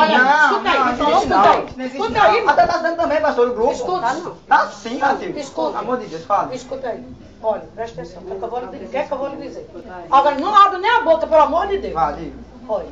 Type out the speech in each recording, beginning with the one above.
Olha, Não, escuta aí. Até tá dando também, pastor, o grupo. Escuta. Tá sim, Brasil. Escuta. Amor de Deus, fala. Escuta aí. Olha, presta atenção. O que é que eu vou lhe dizer? Agora, não abre nem a boca, pelo amor de Deus. Vale. Olha,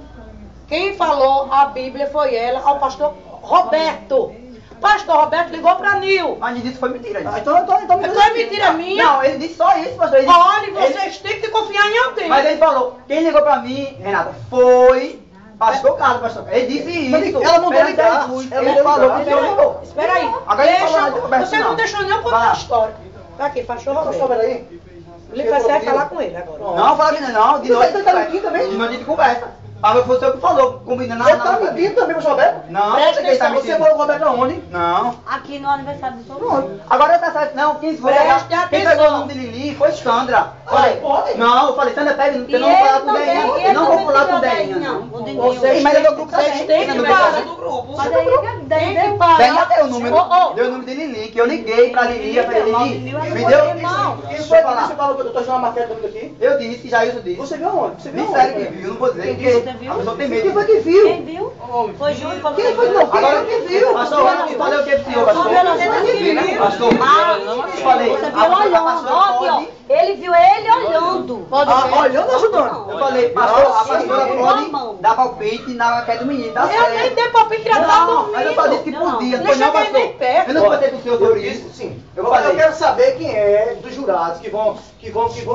quem falou a Bíblia foi ela, ao pastor Roberto. Pastor Roberto ligou pra Nil. Mas ele disse que foi mentira. Então é mentira minha? Não, ele disse só isso, pastor. Ele disse- Olha, vocês têm que confiar em alguém. Mas ele falou, quem ligou pra mim, Renata, foi pastor Carlos, pastor. Ele disse Mas isso. ela mandou perante ligar. Jesus. Ela Ele mandou falou ligar. que ele ligou. Espera aí. Agora ele falou lá de Roberto, Você não deixou nem eu contar Vai. a história. Tá aqui, pastor Pastor, Roberto. peraí. Você vai falar com ele agora. Não, fala que não, de Você noite. tá mentindo também? De noite de conversa. Mas foi você que falou, combinando Você tá mentindo também, pastor Roberto? Não, Presta quem tá atenção, Você mentindo. falou com o Roberto aonde? Não. Aqui no aniversário do seu Pronto. Agora tá certo, não, quem foi Preste quem atenção. pegou o nome de Lili foi Sandra. Falei, pode? não, eu falei, Sandra, pega, eu E não vou falar com ele Deinha, também, eu não vou ele falar com também Deinha, pegou não. o Deinha. Vocês, mas é do grupo Vocês também. têm que parar. Mas aí Tem que deu parar. Deinha deu o número, Ô, ô. deu o número de Lili, que eu liguei pra Lili, eu falei, Lili, me Não. deu Quem isso. foi Vou que falar. você falou que eu tô achando uma maquete comigo aqui? Eu disse, Jailson disse. Você viu aonde? Você viu Disse aonde? sério que viu, não vou dizer, Quem porque você viu? a pessoa tem Quem medo. foi que viu? Quem viu? Foi Júlio. Quem foi que não? Agora, Quem viu? pastor, eu falei o que pro senhor, pastor? Pastor, eu falei, Você viu a olhando. pastora Ó, aqui, ó. pode... Ele viu ele olhando. Pode ver. Olhando ou ajudando? Eu falei, pastor, a pastora Não, pode não. dar palpite na maquete do menino, tá Eu nem certo. dei palpite que ela tá Não, mas eu só disse que Não, podia, não foi não, cheguei nem pastor. perto. Eu não contei pro senhor sobre isso. Sim. Eu Eu falei. quero saber quem é dos jurados que vão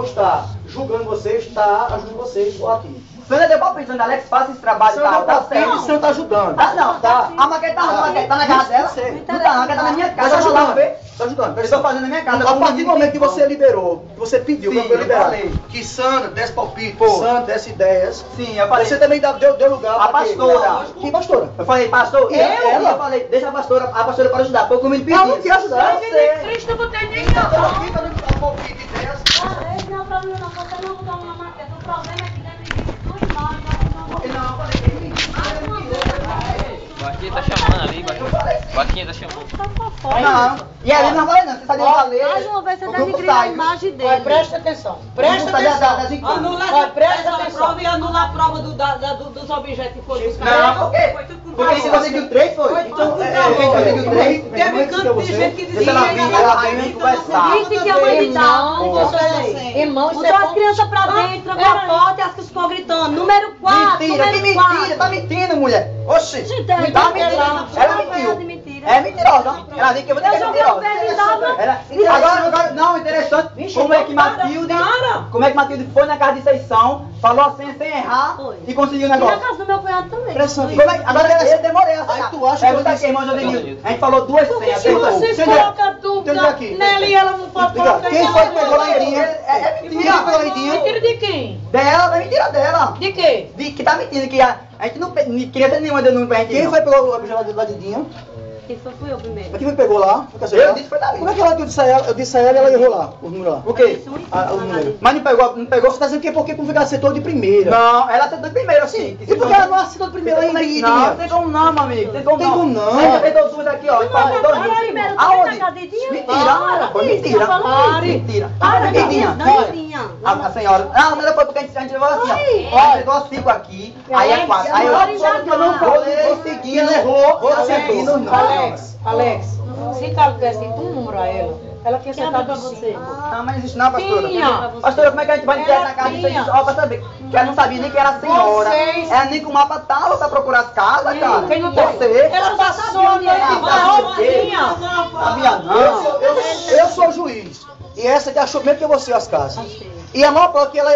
estar julgando vocês, está ajudando vocês aqui. Sandra deu palpite, Sandra Alex, faça esse trabalho e tal, tá certo. O senhor está ajudando. Tá, não, tá. A maquete tá na maquete, tá na casa dela. Sei. Não tá, a maquete tá na minha Mas casa, tá vai lá ajudando. ver. Tá ajudando. Eu tô fazendo na minha casa. A partir do momento que você liberou, que você pediu Sim, pra eu liberar, eu falei. que Sandra desse palpite, Pô. Sandra desse ideias, Sim, eu falei. você também deu lugar A pra quem? pastora. Que pastora? Eu falei, pastor, eu falei, deixa a pastora pode ajudar, foi o que me pediu. Ela não quer ajudar. Sangue de Cristo não tem nem Então, não. aqui pra não dar palpite de ideias. Ah, esse não é o problema, não. Você não mudou uma maquete. O problema é que dentro de tudo mal. Não, eu falei, Baquinha tá chamando ali, Baquinha tá chamando. não. E aí não falei não, você sabia ler. Mais uma vez você o deve grupo criar a saiu. imagem Olha, dele. presta atenção. Presta Presta atenção. das encontros. Anula Olha, presta essa atenção. prova e anula a prova dos objetos que foram buscar. Não, por quê? Foi tudo com Porque você calor. conseguiu 3, foi? Então, Quem conseguiu 3? Teve canto de gente que dizia Deixa ela vir, ela vai vir conversar. Disse que a mãe de Irmão, dar. você- irmão, isso Botou é as crianças pra dentro, trancou a porta e as crianças ficou gritando. Número 4, Mentira, que número mentira, 4. tá mentindo, mulher. Oxi. Gente, Tá tá mentindo. mentindo. Ela Não, mentiu. de mentira. É mentirosa. Ela disse que eu vou ter que Eu ser joguei o mentirosa. pé e dava. Agora, não, interessante. Como é que Matilde, como é que Matilde foi na casa de Seição, falou a senha sem errar Foi. e conseguiu o E na negócio. casa do meu cunhado também. Pressão. Como é que, agora eu demorei a Aí tu acha que Pergunta eu aqui, disse- irmão Jodenildo. A gente falou duas senhas. Se acertou. vocês Entendeu? colocam Entendeu dúvida aqui? nela e ela não pode colocar Quem em foi ela, que pegou lá em Dinha? É Quem mentira. pegou lá em Dinha? Mentira de quem? Dela, é mentira dela. De quê? De que tá mentindo, que a gente não criança nenhuma deu número pra gente. Quem não. foi que pegou o objeto lá de Dinha? Quem foi? Fui eu primeiro. Mas quem foi que pegou lá? Foi que Eu disse que foi Davi. Como é que ela disse a ela? Eu disse a ela e ela errou lá, os números lá. O quê? O número. Mas não pegou, não pegou. Você tá dizendo que é porque como fica acertou de primeira. Não, ela acertou primeiro, assim. E por que ela não acertou de primeira ainda? Não, tem como não, meu amigo. Tem como Tem não. como não. Ela pegou duas aqui, ó. Falou dois. Primeiro, Aonde? na casa de Dinha? Mentira. Foi mentira. Mentira. Para, Quem tinha? não tinha. A senhora. Não, mas foi porque a gente levou assim, Ai. ó. Ó, pegou 5 aqui. Aí é 4. Aí eu não vou seguindo, errou. Vou seguindo, não. Alex, se ela tivesse um número a ela tinha Quem acertado abriu pra de você? 5. Não, mas existe não, pastora. Tinha. Pastora, como é que a gente vai entrar na casa de tinha. vocês? Ó, pra saber. Que ela não sabia nem que era a senhora. Vocês- Ela nem com o mapa tava pra procurar as casas, cara. Quem não tá? Você. Ela passou a noite todinha. Sabia não. Eu sou juiz. E essa que achou mesmo que você as casas. E a maior prova que ela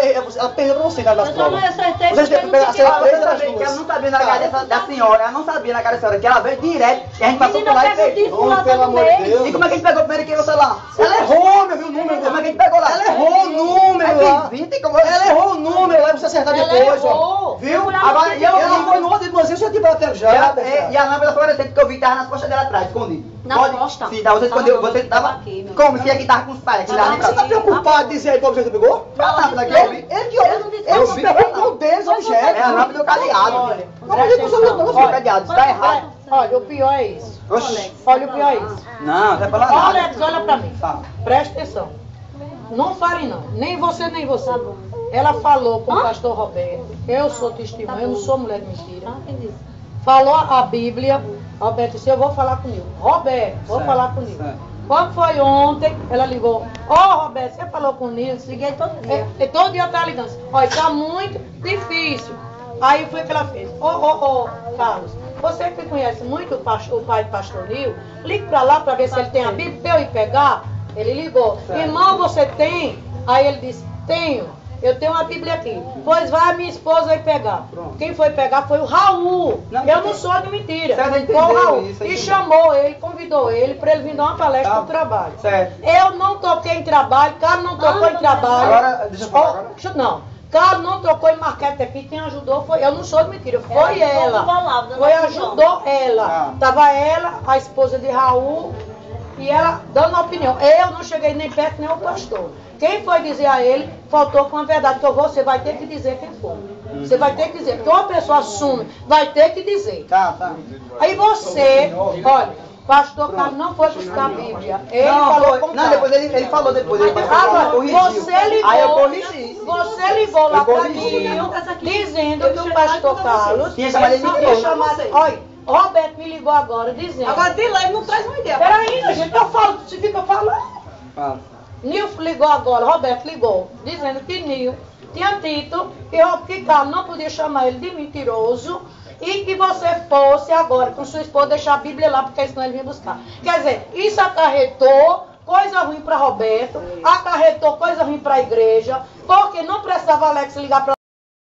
perdeu pra você nas Eu provas. também acertei Vocês têm que porque pegar não a fiquei- Você três das sabia que ela duas. não sabia na casa da senhora. Ela não sabia na casa da senhora. Que ela veio direto. E a gente passou por Menina, lá e pega o fez. disco lá Pelo todo amor de mês. Deus. E como é que a gente pegou primeiro que você lá? Ela errou, meu viu, o número. Como é que a gente pegou lá? Ela errou o número lá. Aí tem 20 como Ela errou o número lá pra você acertar Ela depois, errou. ó. Viu? Agora, e Ela foi no outro de você, você tinha bateu já. E a lâmpada fluorescente que eu vi tava nas costas dela atrás, escondido. Na costa? Sim, tá, você escondeu, Tava você não, tava... tava aqui, meu Como? filho. Se aqui tava com os pais, aqui lá Você tá preocupado de dizer aí qual objeto você pegou? É a lâmpada aqui, Ele que olha, eu se preocupo com deles, objetos. É a lâmpada do cadeado. Olha, Não, mas eu sou não, Olha, cadeado, tá errado. Olha, o pior é isso. Oxi. Olha, o pior é isso. Não, não é falar Ó, nada. Alex, olha pra mim. Tá. Presta atenção. Não fale não. Nem você, nem você. Ela falou com o pastor Roberto. Eu sou testemunha, eu não sou mulher de mentira. Ah, quem disse? falou a Bíblia. Roberto disse, eu vou falar comigo. Roberto, vou falar comigo. Quando foi ontem, ela ligou. Roberto, você falou com o Nilson? Liguei todo dia. Todo dia tá ligando. Olha, tá muito difícil. Aí foi que ela fez. Carlos, você que conhece muito o pai do pastor Nil, ligue pra lá pra ver se ele tem a Bíblia pra eu ir pegar. Ele ligou. Irmão, você tem? Aí ele disse, tenho. Eu tenho uma Bíblia aqui. Pois vai, minha esposa ir pegar. Pronto. Quem foi pegar foi o Raul. Eu não sou de mentira. Foi o Raul. E chamou ele, convidou ele para ele vir dar uma palestra no trabalho. Certo. Eu não toquei em trabalho, Carlos não tocou em trabalho. Agora, deixa eu falar agora. Não. Carlos não tocou em marquete aqui, quem ajudou foi... Eu não sou de mentira, foi ela. Foi, ajudou ela. Tava ela, a esposa de Raul, e ela dando opinião. Eu não cheguei nem perto, nem o pastor. Quem foi dizer a ele, faltou com a verdade, que você vai ter que dizer quem for. Você vai ter que dizer, porque uma pessoa assume, vai ter que dizer. Tá. Aí você, olha, pastor Carlos não foi buscar a Bíblia. Ele não, falou com não, depois ele falou depois. Agora, você ligou, aí eu corrigi. Você ligou lá pra mim, dizendo que o pastor Carlos tinha chamado ele de olha, Roberto me ligou agora, dizendo... Agora de lá, ele não traz uma ideia. Peraí, gente, eu falo, você fica falando. Nilson ligou agora, Roberto ligou, dizendo que Nil tinha dito que Carlos não podia chamar ele de mentiroso e que você fosse agora com sua esposa deixar a Bíblia lá, porque senão ele vinha buscar. Quer dizer, isso acarretou coisa ruim para Roberto, acarretou coisa ruim para a igreja, porque não precisava Alex ligar para